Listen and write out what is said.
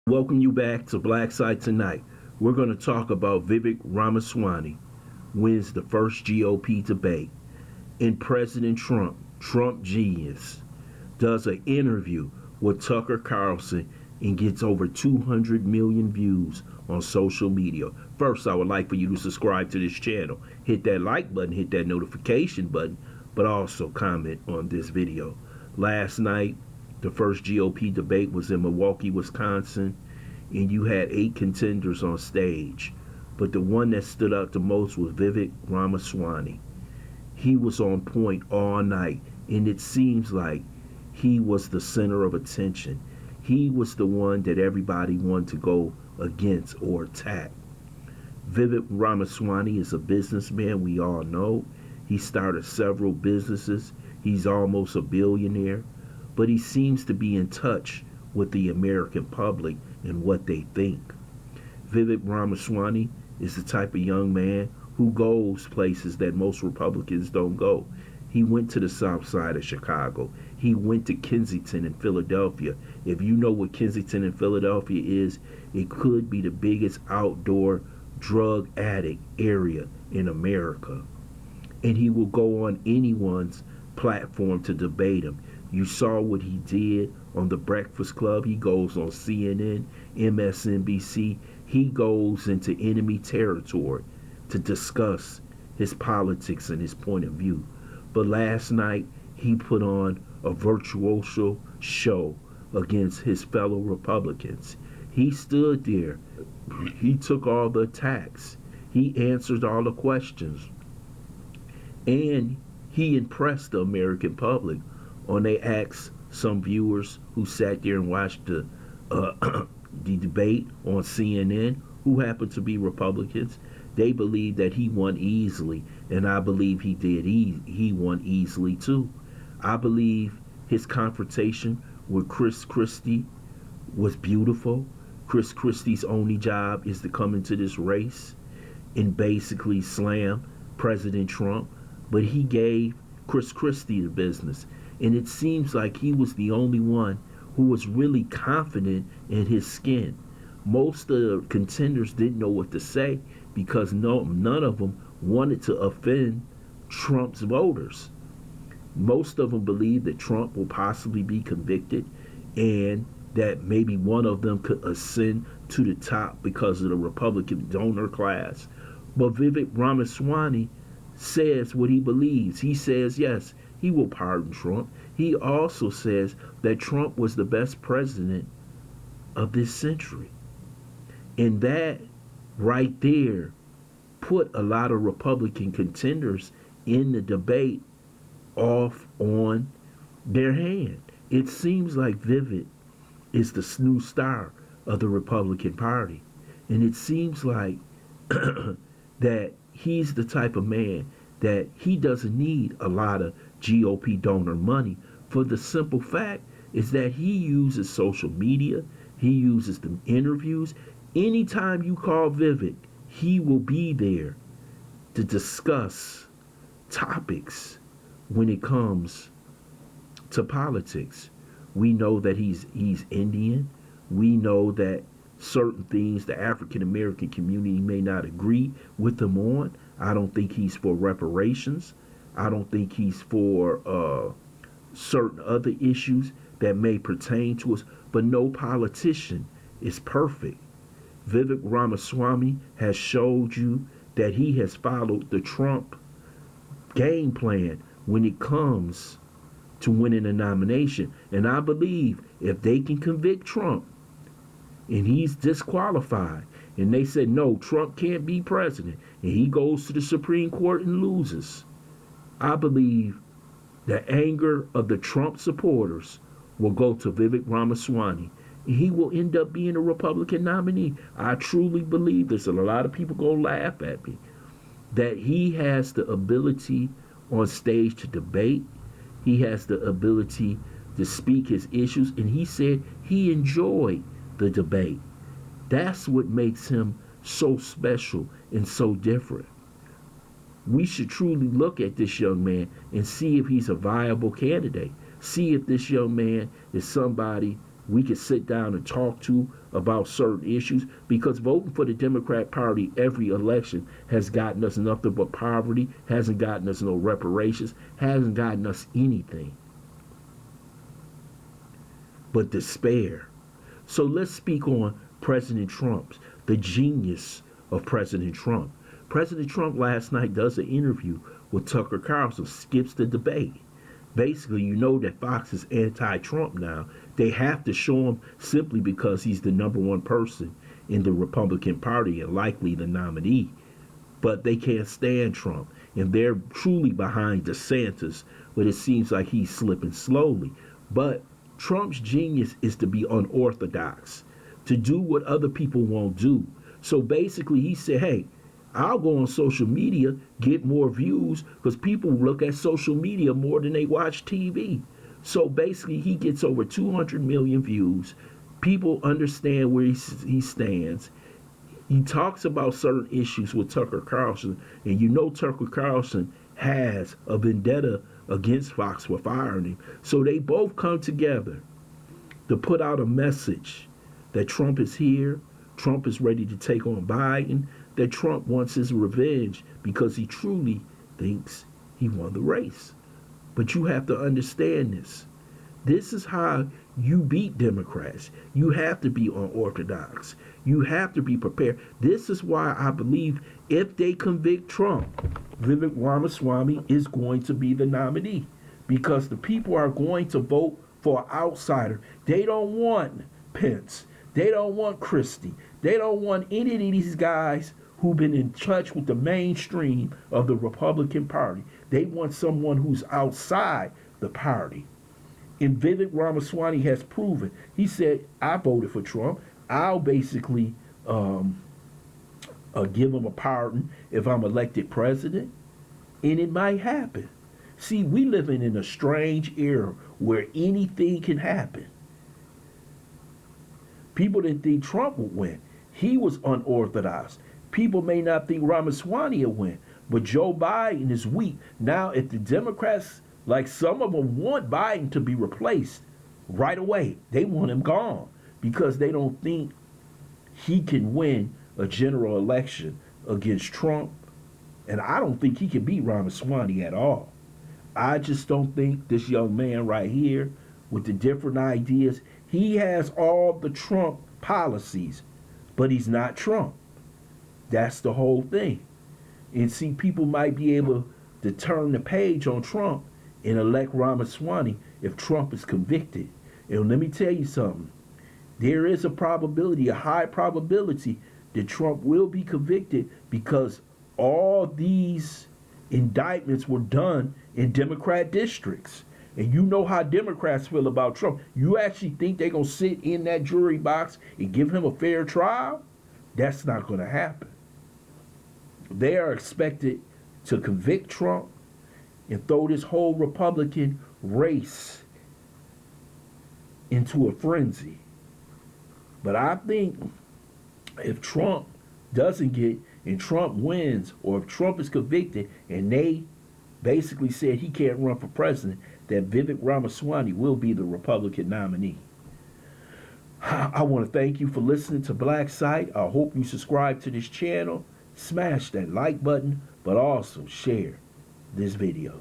Welcome you back to Black Site Tonight. We're going to talk about Vivek Ramaswamy wins the first GOP debate. And President Trump genius, does an interview with Tucker Carlson and gets over 200 million views on social media. First, I would like for you to subscribe to this channel. Hit that like button, hit that notification button, but also comment on this video. Last night, the first GOP debate was in Milwaukee, Wisconsin, and you had 8 contenders on stage. But the one that stood out the most was Vivek Ramaswamy. He was on point all night, and it seems like he was the center of attention. He was the one that everybody wanted to go against or attack. Vivek Ramaswamy is a businessman, we all know. He started several businesses. He's almost a billionaire. But he seems to be in touch with the American public and what they think. Vivek Ramaswamy is the type of young man who goes places that most Republicans don't go. He went to the south side of Chicago. He went to Kensington in Philadelphia. If you know what Kensington in Philadelphia is, it could be the biggest outdoor drug addict area in America. And he will go on anyone's platform to debate him. You saw what he did on The Breakfast Club. He goes on CNN, MSNBC. He goes into enemy territory to discuss his politics and his point of view. But last night, he put on a virtuoso show against his fellow Republicans. He stood there. He took all the attacks. He answered all the questions. And he impressed the American public. When they asked some viewers who sat there and watched the debate on CNN, who happened to be Republicans, they believed that he won easily, and I believe he did. He won easily too. I believe his confrontation with Chris Christie was beautiful. Chris Christie's only job is to come into this race and basically slam President Trump, but he gave Chris Christie the business. And it seems like he was the only one who was really confident in his skin. Most of the contenders didn't know what to say because none of them wanted to offend Trump's voters. Most of them believe that Trump will possibly be convicted and that maybe one of them could ascend to the top because of the Republican donor class. But Vivek Ramaswamy says what he believes. He says, yes, he will pardon Trump. He also says that Trump was the best president of this century. And that right there put a lot of Republican contenders in the debate off on their hand. It seems like Vivek is the new star of the Republican Party. And it seems like that he's the type of man that he doesn't need a lot of GOP donor money, for the simple fact is that he uses social media, he uses the interviews. Anytime you call Vivek, he will be there to discuss topics when it comes to politics. We know that he's Indian. We know that certain things the African American community may not agree with him on. I don't think he's for reparations. I don't think he's for certain other issues that may pertain to us. But no politician is perfect. Vivek Ramaswamy has showed you that he has followed the Trump game plan when it comes to winning a nomination. And I believe if they can convict Trump and he's disqualified, and they said, no, Trump can't be president, and he goes to the Supreme Court and loses, I believe the anger of the Trump supporters will go to Vivek Ramaswamy. And he will end up being a Republican nominee. I truly believe this, and a lot of people going to laugh at me, that he has the ability on stage to debate. He has the ability to speak his issues, and he said he enjoyed the debate. That's what makes him so special and so different. We should truly look at this young man and see if he's a viable candidate. See if this young man is somebody we could sit down and talk to about certain issues, because voting for the Democrat Party every election has gotten us nothing but poverty, hasn't gotten us no reparations, hasn't gotten us anything but despair. So let's speak on President Trump's, the genius of President Trump. President Trump last night does an interview with Tucker Carlson, skips the debate. Basically, you know that Fox is anti-Trump now. They have to show him simply because he's the number one person in the Republican Party and likely the nominee. But they can't stand Trump. And they're truly behind DeSantis, but it seems like he's slipping slowly. But Trump's genius is to be unorthodox, to do what other people won't do. So basically, he said, hey, I'll go on social media, get more views, because people look at social media more than they watch TV. So basically, he gets over 200 million views. People understand where he stands. He talks about certain issues with Tucker Carlson, and you know Tucker Carlson has a vendetta against Fox for firing him. So they both come together to put out a message that Trump is here, Trump is ready to take on Biden, that Trump wants his revenge because he truly thinks he won the race. But you have to understand this. This is how you beat Democrats. You have to be unorthodox. You have to be prepared. This is why I believe if they convict Trump, Vivek Ramaswamy is going to be the nominee, because the people are going to vote for an outsider. They don't want Pence. They don't want Christie. They don't want any of these guys who've been in touch with the mainstream of the Republican Party. They want someone who's outside the party. And Vivek Ramaswamy has proven. He said, I voted for Trump. I'll basically give him a pardon if I'm elected president. And it might happen. See, we living in a strange era where anything can happen. People didn't think Trump would win. He was unorthodox. People may not think Ramaswamy will win, but Joe Biden is weak. Now, if the Democrats, like some of them, want Biden to be replaced right away, they want him gone because they don't think he can win a general election against Trump. And I don't think he can beat Ramaswamy at all. I just don't think this young man right here with the different ideas, he has all the Trump policies, but he's not Trump. That's the whole thing. And see, people might be able to turn the page on Trump and elect Ramaswamy if Trump is convicted. And let me tell you something. There is a probability, a high probability, that Trump will be convicted because all these indictments were done in Democrat districts. And you know how Democrats feel about Trump. You actually think they're going to sit in that jury box and give him a fair trial? That's not going to happen. They are expected to convict Trump and throw this whole Republican race into a frenzy. But I think if Trump doesn't get, and Trump wins, or if Trump is convicted and they basically said he can't run for president, that Vivek Ramaswamy will be the Republican nominee. I want to thank you for listening to Black Site. I hope you subscribe to this channel. Smash that like button, but also share this video.